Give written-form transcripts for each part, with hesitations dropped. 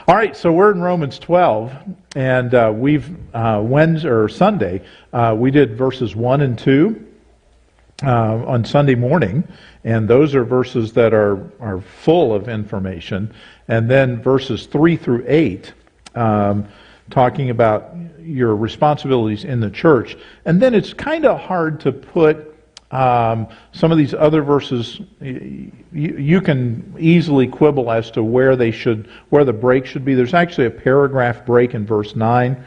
All right, so we're in Romans 12, and Sunday, we did verses 1 and 2 on Sunday morning, and those are verses that are full of information. And then verses 3 through 8, talking about your responsibilities in the church. And then it's kind of hard to put some of these other verses. You can easily quibble as to where the break should be. There's actually a paragraph break in verse 9.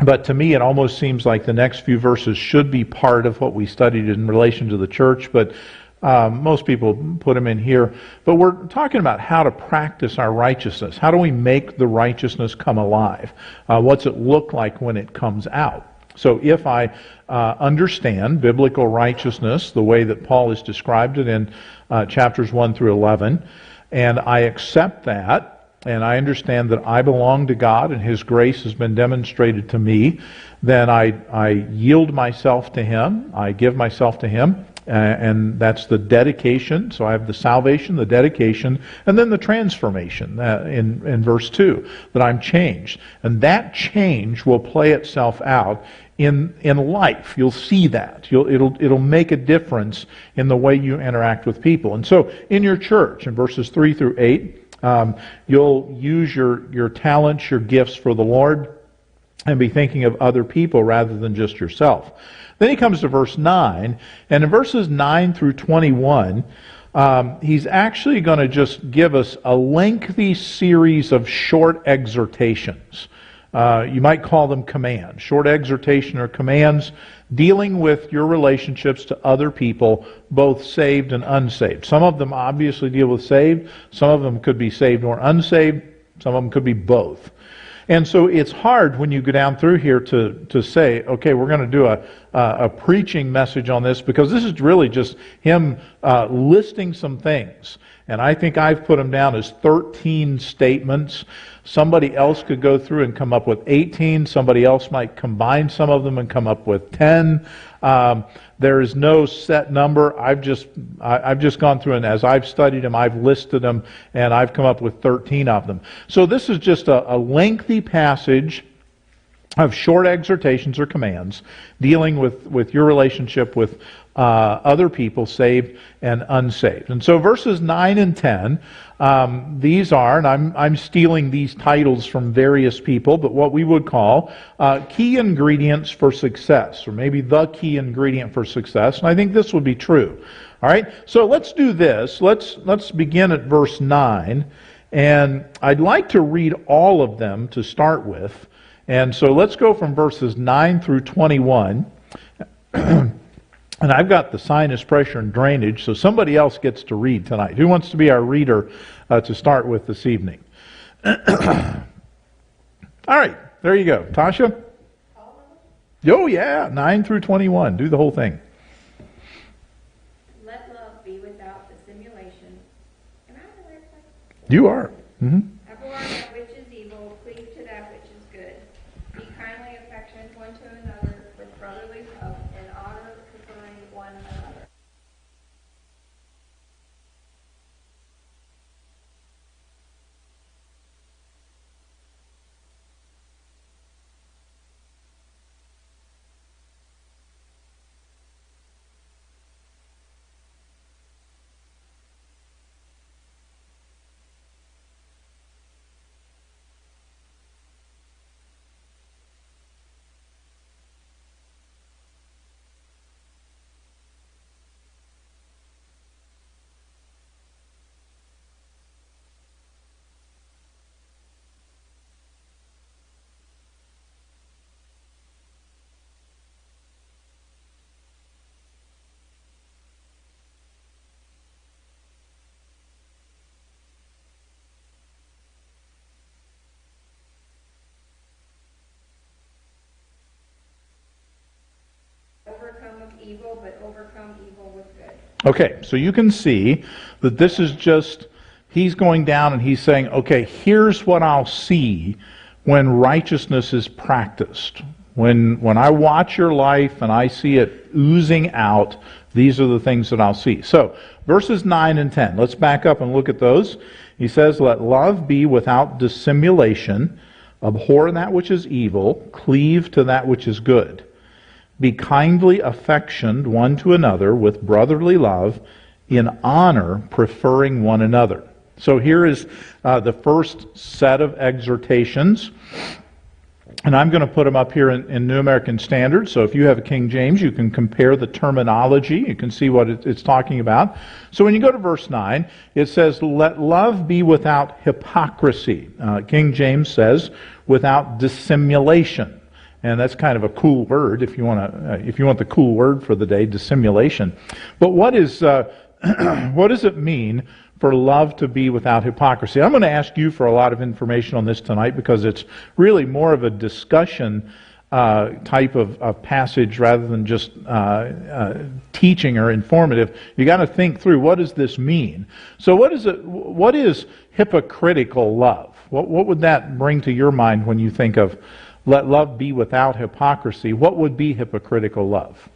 But to me, it almost seems like the next few verses should be part of what we studied in relation to the church, but most people put them in here. But we're talking about how to practice our righteousness. How do we make the righteousness come alive? What's it look like when it comes out? So if I understand biblical righteousness the way that Paul has described it in chapters 1 through 11, and I accept that, and I understand that I belong to God and His grace has been demonstrated to me, then I yield myself to Him, I give myself to Him, and that's the dedication. So I have the salvation, the dedication, and then the transformation in verse 2, that I'm changed. And that change will play itself out in life. You'll see that. It'll make a difference in the way you interact with people. And so in your church, in verses 3 through 8, you'll use your talents, your gifts for the Lord, and be thinking of other people rather than just yourself. Then he comes to verse 9, and in verses 9 through 21, he's actually going to just give us a lengthy series of short exhortations. You might call them commands. Short exhortation or commands dealing with your relationships to other people, both saved and unsaved. Some of them obviously deal with saved. Some of them could be saved or unsaved. Some of them could be both. And so it's hard when you go down through here to say, okay, we're going to do a preaching message on this, because this is really just him listing some things. And I think I've put them down as 13 statements. Somebody else could go through and come up with 18. Somebody else might combine some of them and come up with 10. There is no set number. I've just gone through, and as I've studied them, I've listed them, and I've come up with 13 of them. So this is just a lengthy passage of short exhortations or commands dealing with your relationship with other people, saved and unsaved. And so verses 9 and 10, these are, and I'm stealing these titles from various people, but what we would call key ingredients for success, or maybe the key ingredient for success. And I think this would be true. All right, so let's do this. Let's begin at verse 9, and I'd like to read all of them to start with. And so let's go from verses 9 through 21. And I've got the sinus pressure and drainage, so somebody else gets to read tonight. Who wants to be our reader to start with this evening? All right, there you go. Tasha? Oh, yeah, 9 through 21. Do the whole thing. Let love be without dissimulation. Am I on the right place? You are. Mm-hmm. Abhor that which is evil, cleave to that which is good. Be kindly affectionate one to another with brotherly love, and honor preferring one another. Overcome of evil, but overcome evil with good. Okay, so you can see that this is just, he's going down and he's saying, okay, here's what I'll see when righteousness is practiced. When I watch your life and I see it oozing out, these are the things that I'll see. So, verses 9 and 10. Let's back up and look at those. He says, let love be without dissimulation, abhor that which is evil, cleave to that which is good. Be kindly affectioned one to another with brotherly love, in honor preferring one another. So here is the first set of exhortations. And I'm going to put them up here in New American Standard. So if you have a King James, you can compare the terminology. You can see what it's talking about. So when you go to verse 9, it says, let love be without hypocrisy. King James says, without dissimulation. And that's kind of a cool word if you want the cool word for the day, dissimulation. But what does it mean for love to be without hypocrisy? I'm going to ask you for a lot of information on this tonight because it's really more of a discussion type of passage rather than just teaching or informative. You got to think through, what does this mean? So what is hypocritical love? What would that bring to your mind when you think of let love be without hypocrisy? What would be hypocritical love?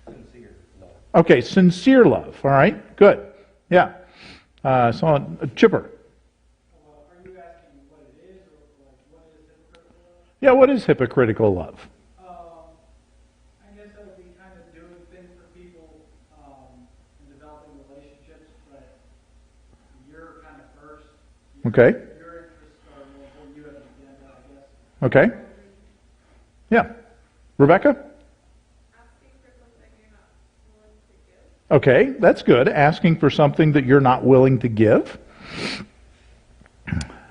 Sincere love. Okay, sincere love. All right, good. Yeah. So, Chipper. Well, are you asking what it is, or like what is hypocritical love? Yeah, what is hypocritical love? I guess that would be kind of doing things for people and developing relationships, but you're kind of first. Okay. Your interests are more important. You have an agenda, I guess. Okay. Yeah. Rebecca? Asking for something you're not willing to give. Okay, that's good. Asking for something that you're not willing to give.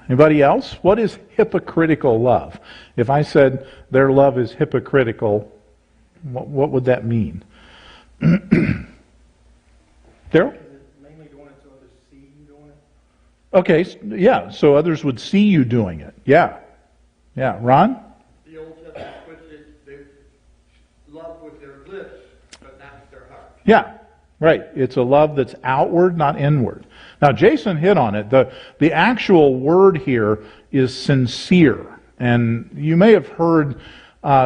Anybody else? What is hypocritical love? If I said their love is hypocritical, what would that mean? Daryl? Mainly doing it so others see you doing it. Okay, yeah, so others would see you doing it. Yeah. Yeah. Ron? The Old Testament puts it, they love with their lips, but not with their heart. Yeah, right. It's a love that's outward, not inward. Now, Jason hit on it. The actual word here is sincere. And you may have heard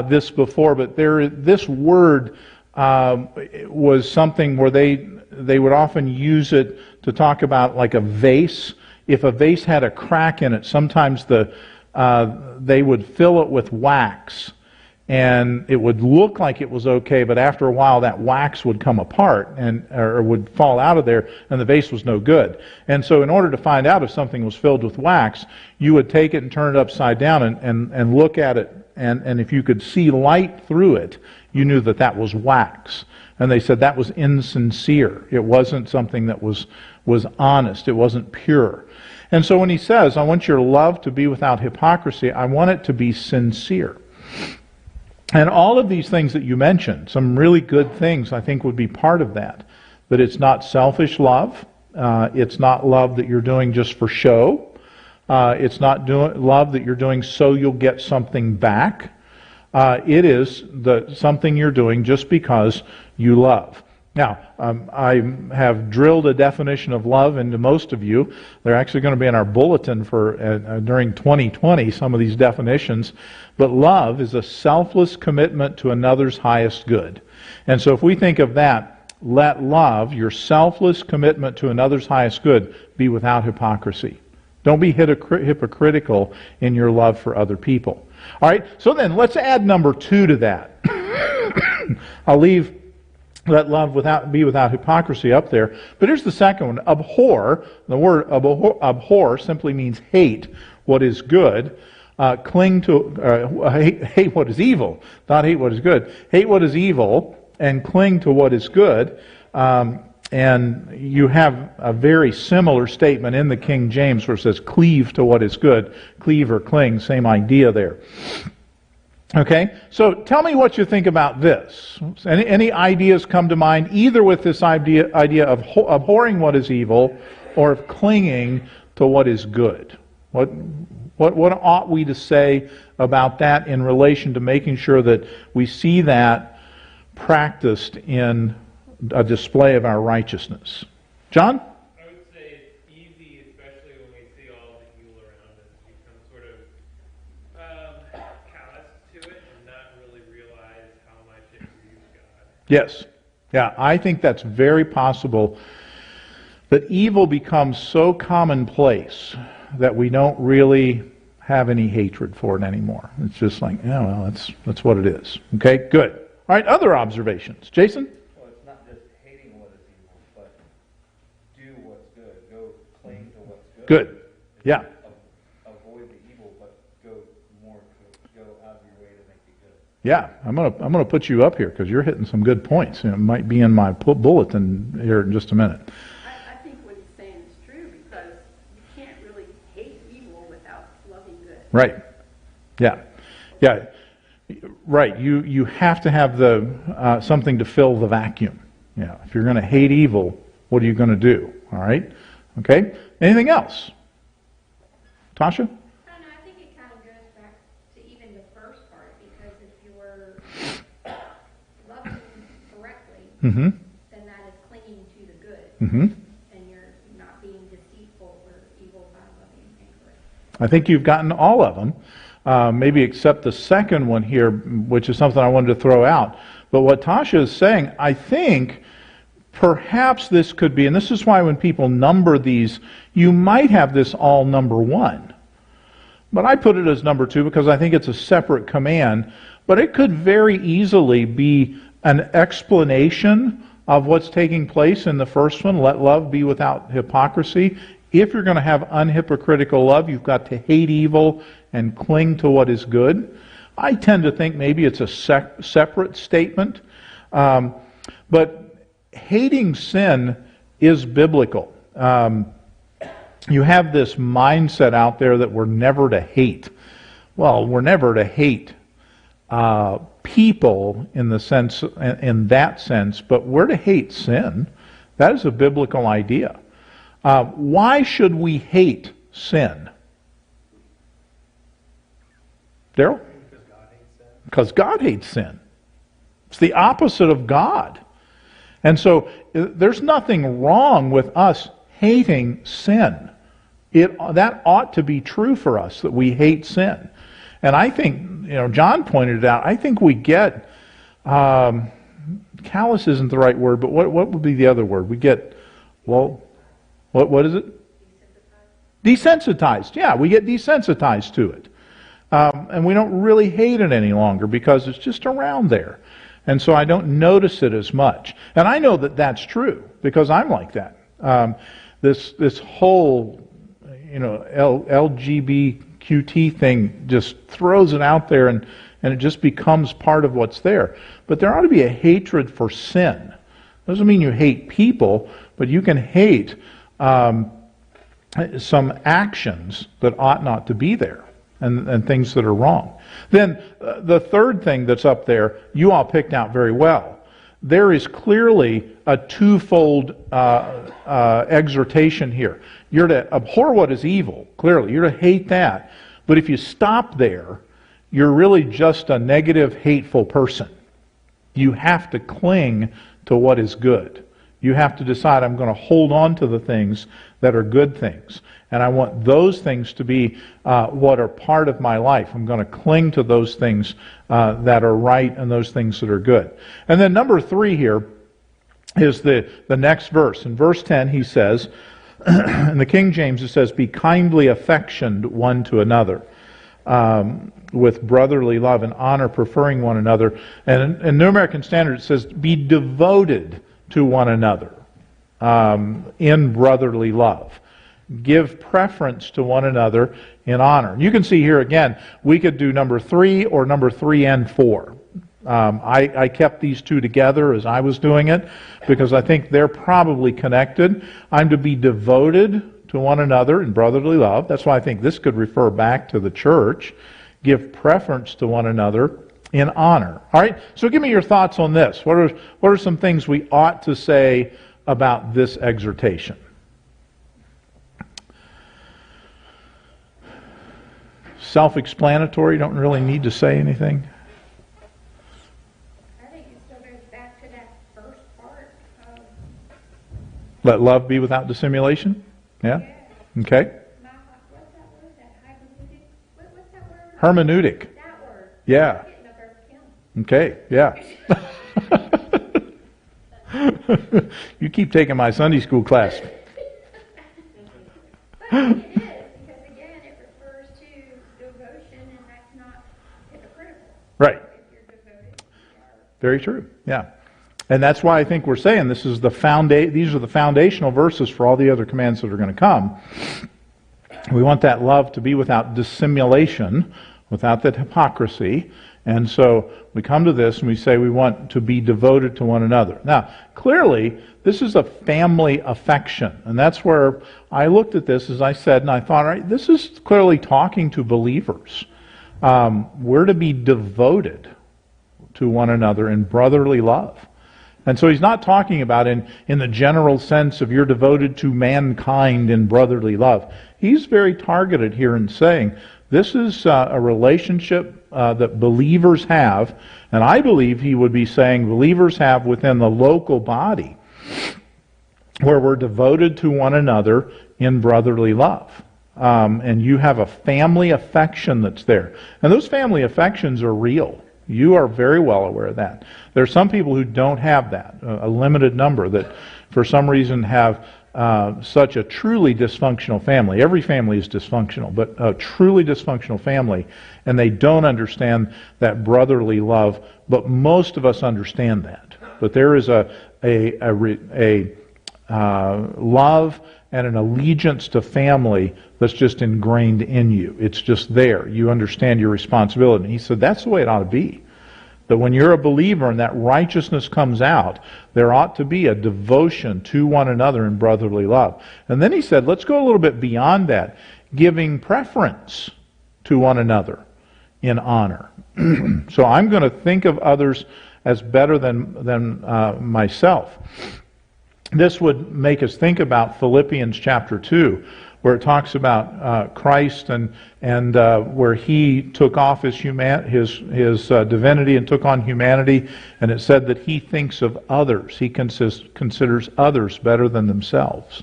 this before, but this word was something where they would often use it to talk about like a vase. If a vase had a crack in it, sometimes they would fill it with wax. And it would look like it was okay, but after a while that wax would come apart or would fall out of there, and the vase was no good. And so in order to find out if something was filled with wax, you would take it and turn it upside down and look at it, and if you could see light through it, you knew that was wax. And they said that was insincere. It wasn't something that was honest. It wasn't pure. And so when he says, I want your love to be without hypocrisy, I want it to be sincere. And all of these things that you mentioned, some really good things, I think would be part of that. That it's not selfish love. It's not love that you're doing just for show. It's not love that you're doing so you'll get something back. It is something you're doing just because you love. Now, I have drilled a definition of love into most of you. They're actually going to be in our bulletin for during 2020, some of these definitions. But love is a selfless commitment to another's highest good. And so if we think of that, let love, your selfless commitment to another's highest good, be without hypocrisy. Don't be hypocritical in your love for other people. All right, so then let's add number 2 to that. I'll leave let love be without hypocrisy up there. But here's the second one. Abhor. The word abhor simply means hate what is good. Cling to, hate what is evil, not hate what is good. Hate what is evil and cling to what is good. And you have a very similar statement in the King James where it says cleave to what is good. Cleave or cling, same idea there. Okay, so tell me what you think about this. Any ideas come to mind either with this idea of abhorring what is evil or of clinging to what is good? What ought we to say about that in relation to making sure that we see that practiced in a display of our righteousness? John? I would say it's easy, especially when we see all the evil around us, to become sort of callous to it and not really realize how much it grieves God. Yes. Yeah, I think that's very possible. that evil becomes so commonplace that we don't really have any hatred for it anymore. It's just like, yeah, well, that's what it is. Okay, good. All right, other observations. Jason? Well, it's not just hating what is evil, but do what's good. Go cling to what's good. Good. Yeah. Avoid the evil, but go out of your way to make it good. Yeah, I'm gonna put you up here because you're hitting some good points. It might be in my bulletin here in just a minute. I think what he's saying is true because you can't really hate evil without loving good. Right. Yeah. Yeah. Right. You have to have the something to fill the vacuum. Yeah. If you're going to hate evil, what are you going to do? All right. Okay. Anything else? Tasha? I don't know, I think it kind of goes back to even the first part, because if you're loving correctly, Mm-hmm. then that is clinging to the good, Mm-hmm. and you're not being deceitful or evil by loving incorrectly. I think you've gotten all of them, maybe except the second one here, which is something I wanted to throw out. But what Tasha is saying, I think perhaps this could be, and this is why when people number these, you might have this all number 1. But I put it as number 2 because I think it's a separate command. But it could very easily be an explanation of what's taking place in the first one. Let love be without hypocrisy. If you're going to have unhypocritical love, you've got to hate evil and cling to what is good. I tend to think maybe it's a separate statement. But hating sin is biblical. You have this mindset out there that we're never to hate. Well, we're never to hate people in that sense, but we're to hate sin. That is a biblical idea. Why should we hate sin? Daryl? Because God hates sin. It's the opposite of God. And so there's nothing wrong with us hating sin. That ought to be true for us, that we hate sin. And I think, John pointed it out, I think we get, callous isn't the right word, but what would be the other word? We get, well, what is it? Desensitized. Yeah, we get desensitized to it. And we don't really hate it any longer because it's just around there. And so I don't notice it as much. And I know that that's true because I'm like that. This whole, LGBTQT thing just throws it out there and it just becomes part of what's there. But there ought to be a hatred for sin. Doesn't mean you hate people, but you can hate some actions that ought not to be there. And things that are wrong. Then the third thing that's up there, you all picked out very well. There is clearly a twofold exhortation here. You're to abhor what is evil, clearly. You're to hate that. But if you stop there, you're really just a negative, hateful person. You have to cling to what is good. You have to decide, I'm going to hold on to the things that are good things. And I want those things to be what are part of my life. I'm going to cling to those things that are right and those things that are good. And then number 3 here is the next verse. In verse 10 he says, in the King James it says, be kindly affectioned one to another, with brotherly love and honor, preferring one another. And in New American Standard it says, be devoted to one another in brotherly love. Give preference to one another in honor. And you can see here again, we could do number 3 or number 3 and 4. I kept these two together as I was doing it because I think they're probably connected. I'm to be devoted to one another in brotherly love. That's why I think this could refer back to the church. Give preference to one another in honor. All right, so give me your thoughts on this. What are some things we ought to say about this exhortation? Self-explanatory, don't really need to say anything. I think it still goes back to that first part of, Let love be without dissimulation? Yeah? Okay. what's that word? Hermeneutic. That word. Yeah. Getting up there for him. Okay, yeah. You keep taking my Sunday school class. Well, I think it is, because again, it refers to devotion, and that's not hypocritical. Right. If you're devoted, you are. Very true. Yeah. And that's why I think we're saying these are the foundational verses for all the other commands that are going to come. We want that love to be without dissimulation, without that hypocrisy. And so we come to this and we say we want to be devoted to one another. Now, clearly, this is a family affection. And that's where I looked at this, as I said, and I thought, all right, this is clearly talking to believers. We're to be devoted to one another in brotherly love. And so he's not talking about in the general sense of you're devoted to mankind in brotherly love. He's very targeted here in saying this is a relationship that believers have, and I believe he would be saying believers have within the local body, where we're devoted to one another in brotherly love. And you have a family affection that's there. And those family affections are real. You are very well aware of that. There are some people who don't have that, a limited number that for some reason have such a truly dysfunctional family. Every family is dysfunctional, but a truly dysfunctional family, and they don't understand that brotherly love, but most of us understand that. But there is a love and an allegiance to family that's just ingrained in you. It's just there. You understand your responsibility. And he said that's the way it ought to be. That when you're a believer and that righteousness comes out, there ought to be a devotion to one another in brotherly love. And then he said, let's go a little bit beyond that, giving preference to one another in honor. So I'm going to think of others as better than myself. This would make us think about Philippians chapter 2, where it talks about Christ and where he took off his divinity and took on humanity, and it said that he thinks of others. He considers others better than themselves.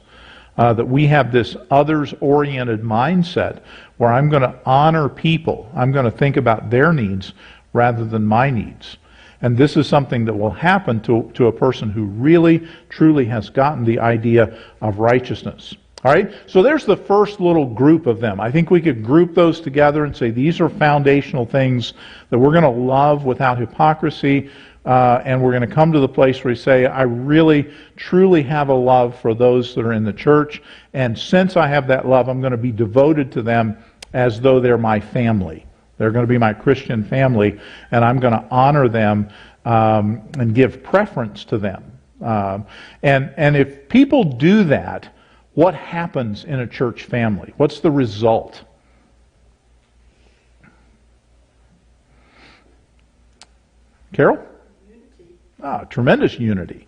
That we have this others-oriented mindset where I'm going to honor people. I'm going to think about their needs rather than my needs. And this is something that will happen to a person who really, truly has gotten the idea of righteousness. All right? So there's the first little group of them. I think we could group those together and say these are foundational things that we're going to love without hypocrisy, and we're going to come to the place where we say, I really, truly have a love for those that are in the church, and since I have that love, I'm going to be devoted to them as though they're my family. They're going to be my Christian family, and I'm going to honor them and give preference to them. And if people do that, what happens in a church family? What's the result? Carol? Unity. Tremendous unity.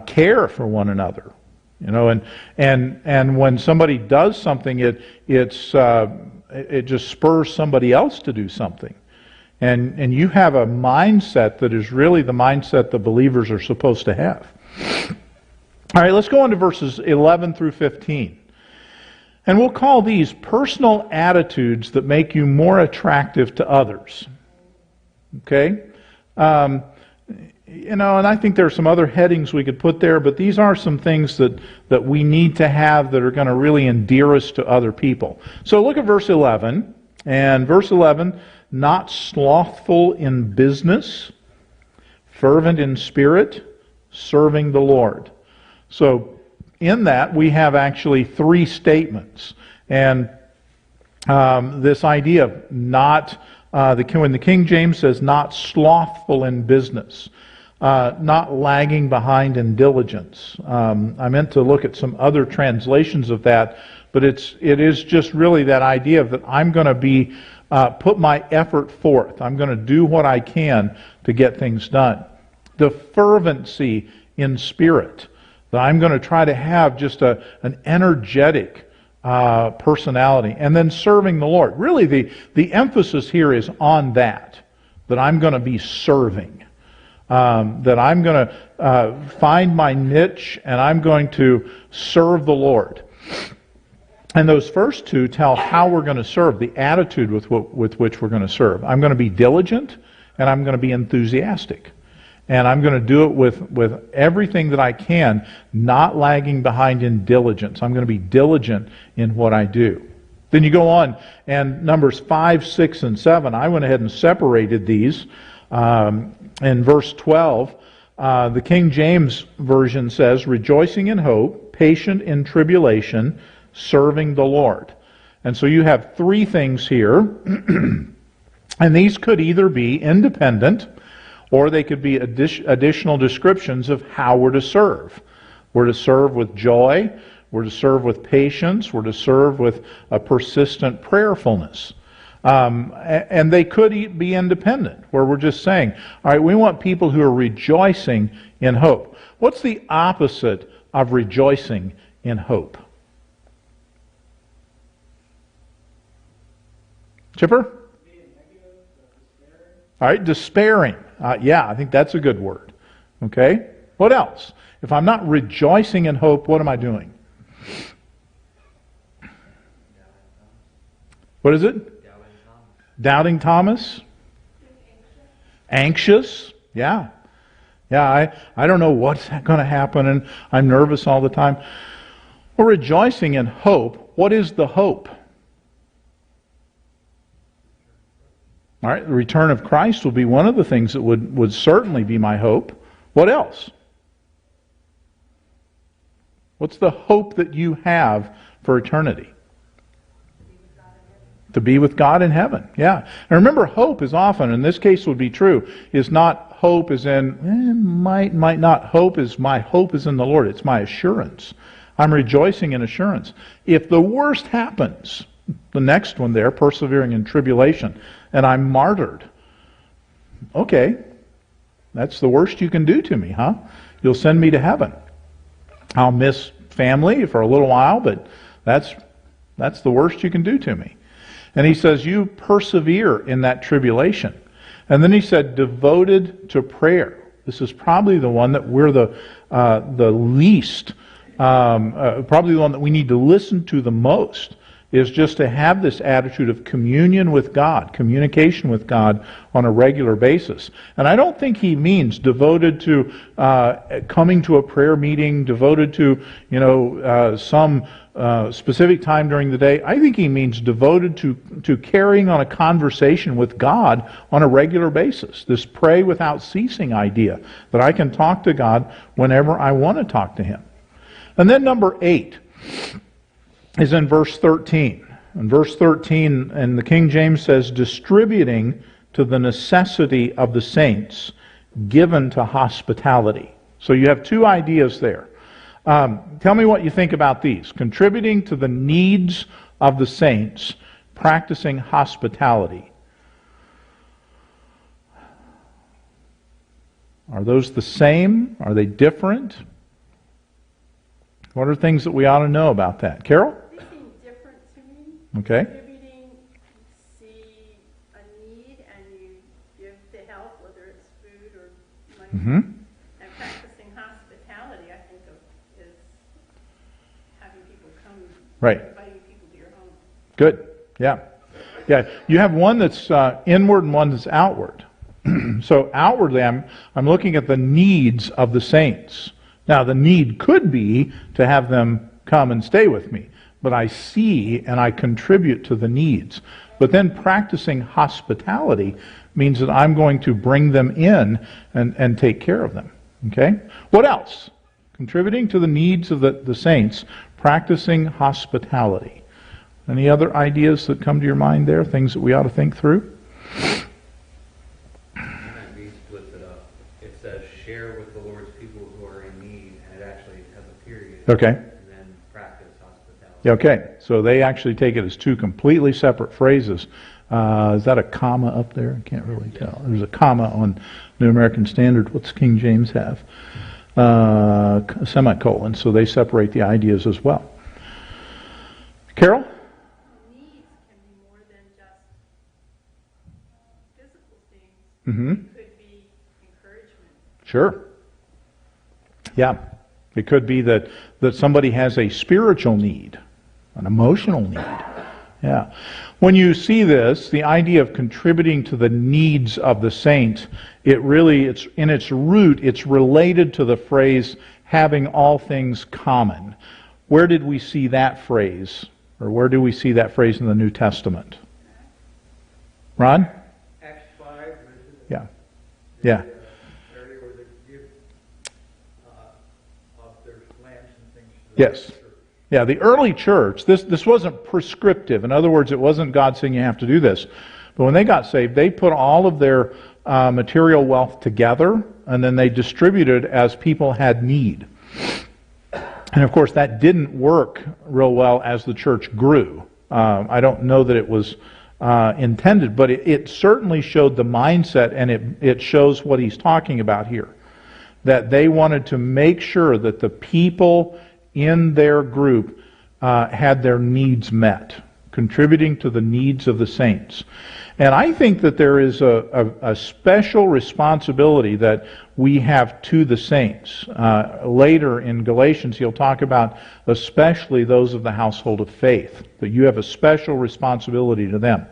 Care for one another. You know, and when somebody does something, it just spurs somebody else to do something. And you have a mindset that is really the mindset that believers are supposed to have. All right, let's go on to verses 11 through 15. And we'll call these personal attitudes that make you more attractive to others. Okay? You know, and I think there are some other headings we could put there, but these are some things that we need to have that are going to really endear us to other people. So look at verse 11. And verse 11, not slothful in business, fervent in spirit, serving the Lord. So in that we have actually three statements. And this idea of not, when the King James says not slothful in business, not lagging behind in diligence. I meant to look at some other translations of that, but it is just really that idea of that I'm going to be put my effort forth. I'm going to do what I can to get things done. The fervency in spirit, that I'm going to try to have just an energetic personality, and then serving the Lord. Really, the emphasis here is on that I'm going to be serving. That I'm going to find my niche and I'm going to serve the Lord. And those first two tell how we're going to serve, the attitude with which we're going to serve. I'm going to be diligent and I'm going to be enthusiastic. And I'm going to do it with everything that I can, not lagging behind in diligence. I'm going to be diligent in what I do. Then you go on, and Numbers 5, 6, and 7, I went ahead and separated these. In verse 12, the King James Version says, rejoicing in hope, patient in tribulation, serving the Lord. And so you have three things here, and these could either be independent, or they could be additional descriptions of how we're to serve. We're to serve with joy, we're to serve with patience, we're to serve with a persistent prayerfulness. And they could be independent, where we're just saying, all right, we want people who are rejoicing in hope. What's the opposite of rejoicing in hope? Chipper? All right, despairing. Yeah, I think that's a good word. Okay? What else? If I'm not rejoicing in hope, what am I doing? What is it? Doubting Thomas? Anxious? Yeah. Yeah, I don't know what's going to happen, and I'm nervous all the time. Well, rejoicing in hope, what is the hope? All right, the return of Christ will be one of the things that would certainly be my hope. What else? What's the hope that you have for eternity? To be with God in heaven. Yeah. And remember, hope is often, in this case would be true, is not hope as in, might not. Hope is my hope is in the Lord. It's my assurance. I'm rejoicing in assurance. If the worst happens, the next one there, persevering in tribulation, and I'm martyred. Okay, that's the worst you can do to me, huh? You'll send me to heaven. I'll miss family for a little while, but that's the worst you can do to me. And he says, you persevere in that tribulation. And then he said, devoted to prayer. This is probably the one that we're the least, probably the one that we need to listen to the most, is just to have this attitude of communion with God, communication with God on a regular basis. And I don't think he means devoted to coming to a prayer meeting, devoted to some specific time during the day. I think he means devoted to carrying on a conversation with God on a regular basis. This pray without ceasing idea, that I can talk to God whenever I want to talk to Him. And then number 8 is in verse 13. In verse 13, and the King James says, distributing to the necessity of the saints, given to hospitality. So you have two ideas there. Tell me what you think about these. Contributing to the needs of the saints, practicing hospitality. Are those the same? Are they different? What are things that we ought to know about that? Carol? They seem different to me. Okay. Contributing, you see a need and you give to help, whether it's food or money. Mm-hmm. And practicing hospitality, I think of, is having people come, Right. inviting people to your home. Good. Yeah. Yeah. You have one that's inward and one that's outward. So outwardly, I'm looking at the needs of the saints. Now, the need could be to have them come and stay with me, but I see and I contribute to the needs. But then practicing hospitality means that I'm going to bring them in and take care of them. Okay? What else? Contributing to the needs of the saints, practicing hospitality. Any other ideas that come to your mind there? Things that we ought to think through? NIV splits it up. It says share with the Lord's people who are in need, and it actually has a period. Okay. And then practice hospitality. Okay, so they actually take it as two completely separate phrases. Is that a comma up there? I can't really tell. There's a comma on New American Standard. What's King James have? A semicolon, so they separate the ideas as well. Carol? Needs can be more than just physical things. Mm-hmm. It could be encouragement. Sure. Yeah. It could be that somebody has a spiritual need, an emotional need, Yeah. When you see this, the idea of contributing to the needs of the saints, it's in its root, it's related to the phrase having all things common. Where did we see that phrase? Or where do we see that phrase in the New Testament? Ron? Acts 5, verses. Yeah. Yeah. Area where they give of their lands and things to the Yes. church. Yeah, the early church, this wasn't prescriptive. In other words, it wasn't God saying you have to do this. But when they got saved, they put all of their material wealth together, and then they distributed as people had need. And of course, that didn't work real well as the church grew. I don't know that it was intended, but it certainly showed the mindset, and it shows what he's talking about here. That they wanted to make sure that the people in their group had their needs met, contributing to the needs of the saints. And I think that there is a special responsibility that we have to the saints. Later in Galatians, he'll talk about especially those of the household of faith, that you have a special responsibility to them.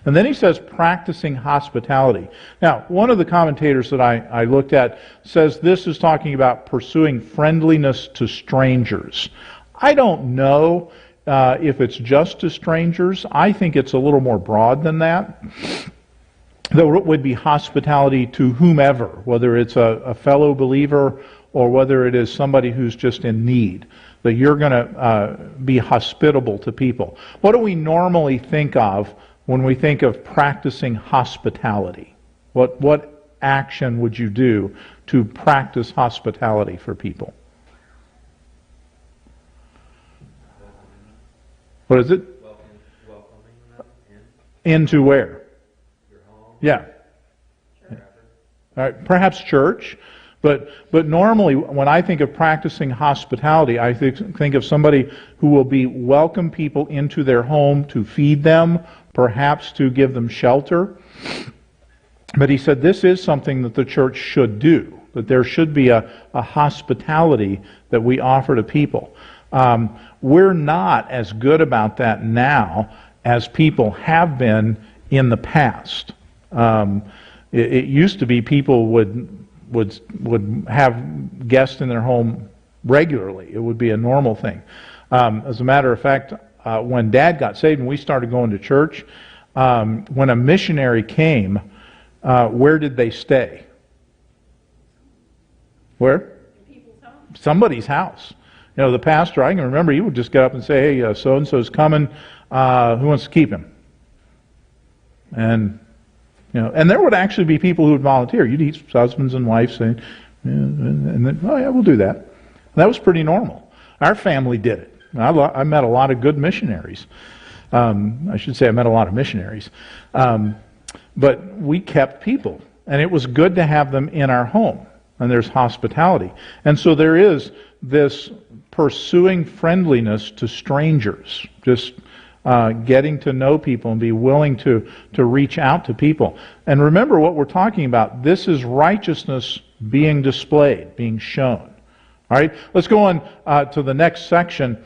And then he says practicing hospitality. Now, one of the commentators that I looked at says this is talking about pursuing friendliness to strangers. I don't know if it's just to strangers. I think it's a little more broad than that. Though it would be hospitality to whomever, whether it's a fellow believer or whether it is somebody who's just in need, that you're going to be hospitable to people. What do we normally think of when we think of practicing hospitality? What action would you do to practice hospitality for people? What is it? Welcoming them Into where? your home. Yeah. All right, perhaps church, but normally when I think of practicing hospitality, I think of somebody who will welcome people into their home to feed them, perhaps to give them shelter. But he said this is something that the church should do, that there should be a hospitality that we offer to people. We're not as good about that now as people have been in the past. It used to be people would have guests in their home regularly. It would be a normal thing. As a matter of fact, when Dad got saved and we started going to church, when a missionary came, where did they stay? Where? People's homes. Somebody's house. You know, the pastor, I can remember, he would just get up and say, hey, so-and-so's coming, who wants to keep him? And, and there would actually be people who would volunteer. You'd each husbands and wives saying, and then, oh yeah, we'll do that. And that was pretty normal. Our family did it. I met a lot of good missionaries. I should say I met a lot of missionaries. But we kept people, and it was good to have them in our home. And there's hospitality. And so there is this pursuing friendliness to strangers, just getting to know people and be willing to reach out to people. And remember what we're talking about. This is righteousness being displayed, being shown. All right, let's go on to the next section.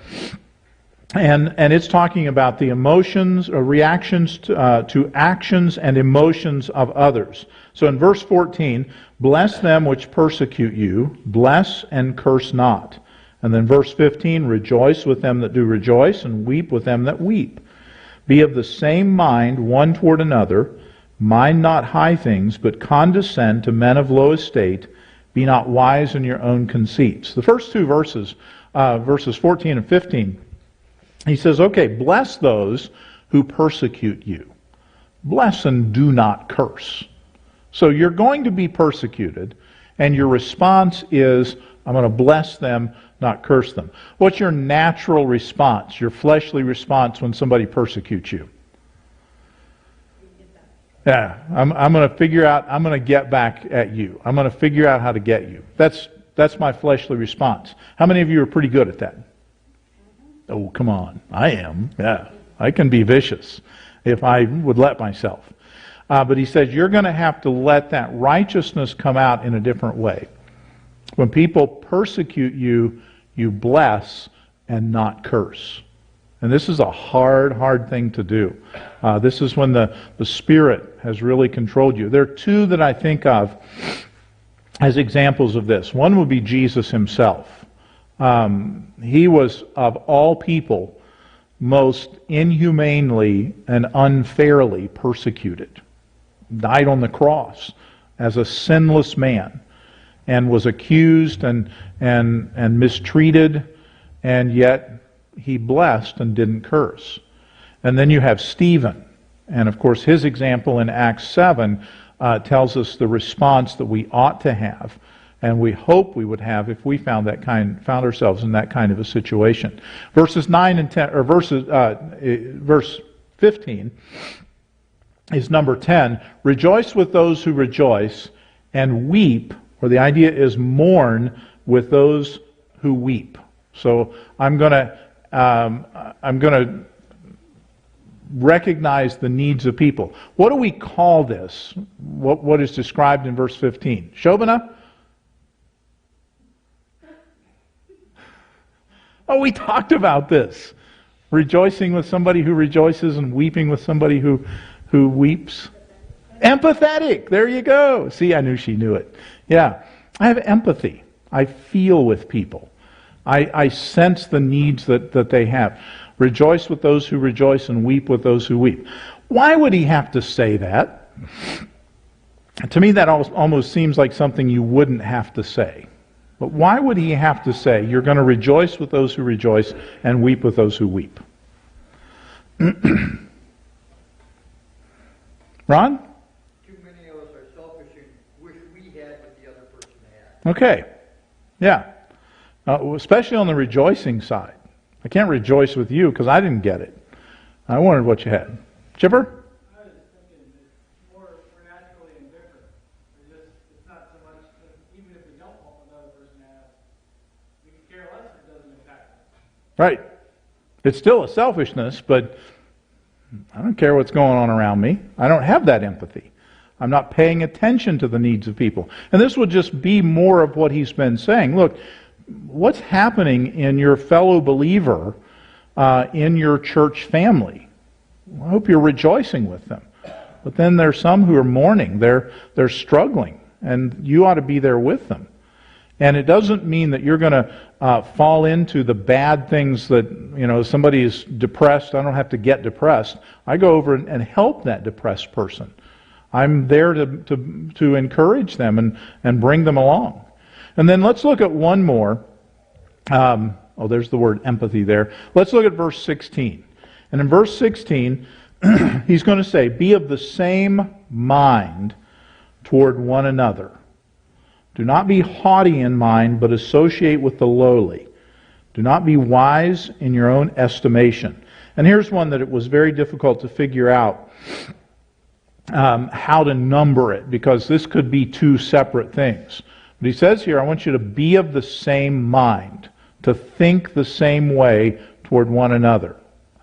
And it's talking about the emotions or reactions to actions and emotions of others. So in verse 14, bless them which persecute you, bless and curse not. And then verse 15, rejoice with them that do rejoice, and weep with them that weep. Be of the same mind one toward another, mind not high things, but condescend to men of low estate, be not wise in your own conceits. The first two verses, verses 14 and 15, he says, okay, bless those who persecute you. Bless and do not curse. So you're going to be persecuted, and your response is, I'm going to bless them, not curse them. What's your natural response, your fleshly response when somebody persecutes you? Yeah, I'm going to figure out, I'm going to get back at you. I'm going to figure out how to get you. That's my fleshly response. How many of you are pretty good at that? Oh, come on. I am. Yeah, I can be vicious if I would let myself. But he says you're going to have to let that righteousness come out in a different way. When people persecute you, you bless and not curse. And this is a hard thing to do. This is when the Spirit has really controlled you. There are two that I think of as examples of this. One would be Jesus himself. He was, of all people, most inhumanely and unfairly persecuted. Died on the cross as a sinless man, and was accused and mistreated, and yet he blessed and didn't curse. And then you have Stephen, and of course his example in Acts 7 tells us the response that we ought to have, and we hope we would have if we found ourselves in that kind of a situation. Verses 9 and 10, or verse 15 is number 10. Rejoice with those who rejoice, and weep, or the idea is mourn with those who weep. So I'm going to recognize the needs of people. What do we call this? What is described in verse 15? Shobana? Oh, we talked about this. Rejoicing with somebody who rejoices and weeping with somebody who weeps. Empathetic. There you go. See, I knew she knew it. Yeah. I have empathy. I feel with people. I sense the needs that they have. Rejoice with those who rejoice and weep with those who weep. Why would he have to say that? To me, that almost seems like something you wouldn't have to say. But why would he have to say, you're going to rejoice with those who rejoice and weep with those who weep? Ron? Too many of us are selfish and wish we had what the other person had. Okay. Yeah. Especially on the rejoicing side. I can't rejoice with you because I didn't get it. I wanted what you had. Chipper? I was thinking it's more naturally indifferent. It's not so much, even if we don't want what another person has, we can care less if it doesn't impact us. Right. It's still a selfishness, but I don't care what's going on around me. I don't have that empathy. I'm not paying attention to the needs of people. And this would just be more of what he's been saying. Look, what's happening in your fellow believer in your church family? I hope you're rejoicing with them. But then there's some who are mourning. They're struggling. And you ought to be there with them. And it doesn't mean that you're going to fall into the bad things that, somebody is depressed. I don't have to get depressed. I go over and help that depressed person. I'm there to encourage them and bring them along. And then let's look at one more. There's the word empathy there. Let's look at verse 16. And in verse 16, he's going to say, be of the same mind toward one another. Do not be haughty in mind, but associate with the lowly. Do not be wise in your own estimation. And here's one that it was very difficult to figure out how to number it, because this could be two separate things. But he says here, I want you to be of the same mind, to think the same way toward one another.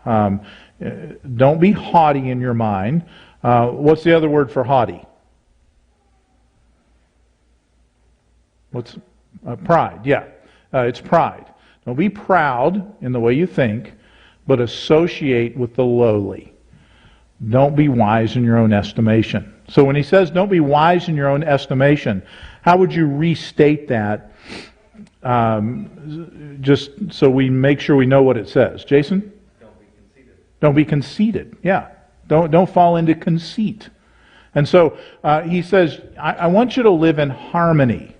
Don't be haughty in your mind. What's the other word for haughty? What's pride? Yeah, it's pride. Don't be proud in the way you think, but associate with the lowly. Don't be wise in your own estimation. So when he says don't be wise in your own estimation, how would you restate that just so we make sure we know what it says? Jason? Don't be conceited. Don't be conceited. Yeah. Don't fall into conceit. And so he says, I want you to live in harmony.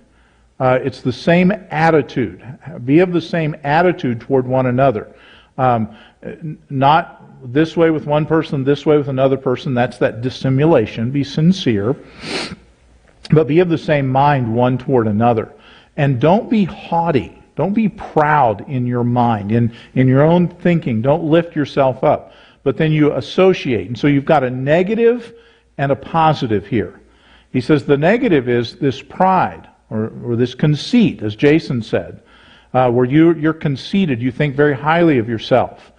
It's the same attitude. Be of the same attitude toward one another. Not this way with one person, this way with another person. That's that dissimulation. Be sincere. But be of the same mind one toward another. And don't be haughty. Don't be proud in your mind, in your own thinking. Don't lift yourself up. But then you associate. And so you've got a negative and a positive here. He says the negative is this pride, or this conceit, as Jason said, where you're conceited. You think very highly of yourself.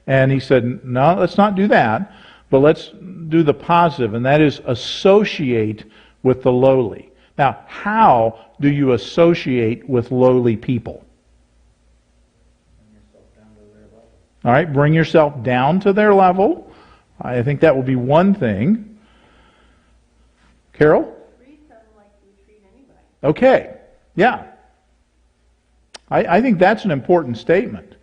And he said, no, let's not do that, but let's do the positive, and that is associate with the lowly. Now, how do you associate with lowly people? All right, bring yourself down to their level. I think that will be one thing. Carol? Treat them like you treat anybody. Okay, yeah. I think that's an important statement.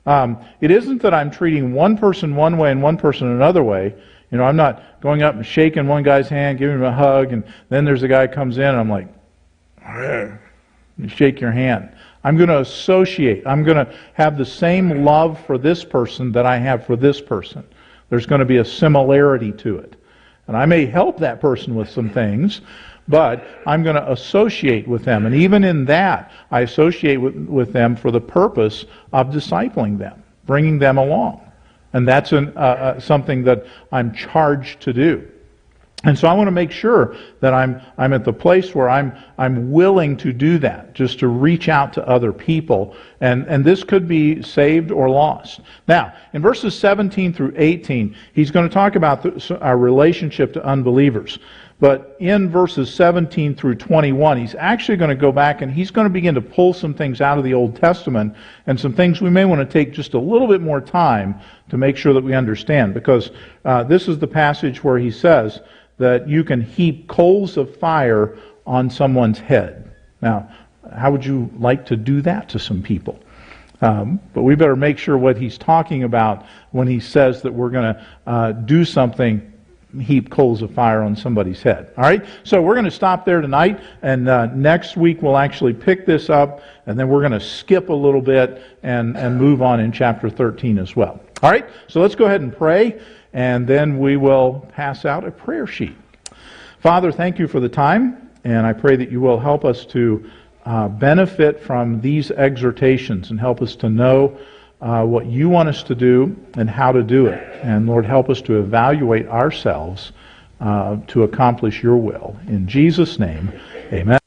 It isn't that I'm treating one person one way and one person another way. You know, I'm not going up and shaking one guy's hand, giving him a hug, and then there's a guy comes in and I'm like, you shake your hand. I'm going to associate. I'm going to have the same love for this person that I have for this person. There's going to be a similarity to it. And I may help that person with some things, but I'm going to associate with them. And even in that, I associate with them for the purpose of discipling them, bringing them along. And that's something that I'm charged to do. And so I want to make sure that I'm at the place where I'm willing to do that, just to reach out to other people. And this could be saved or lost. Now, in verses 17 through 18, he's going to talk about our relationship to unbelievers. But in verses 17 through 21, he's actually going to go back and he's going to begin to pull some things out of the Old Testament and some things we may want to take just a little bit more time to make sure that we understand. Because this is the passage where he says that you can heap coals of fire on someone's head. Now, how would you like to do that to some people? But we better make sure what he's talking about when he says that we're going to do something, heap coals of fire on somebody's head. All right? So we're going to stop there tonight, and next week we'll actually pick this up, and then we're going to skip a little bit and move on in chapter 13 as well. All right? So let's go ahead and pray, and then we will pass out a prayer sheet. Father, thank you for the time, and I pray that you will help us to benefit from these exhortations and help us to know what you want us to do and how to do it. And Lord, help us to evaluate ourselves to accomplish your will. In Jesus' name, amen.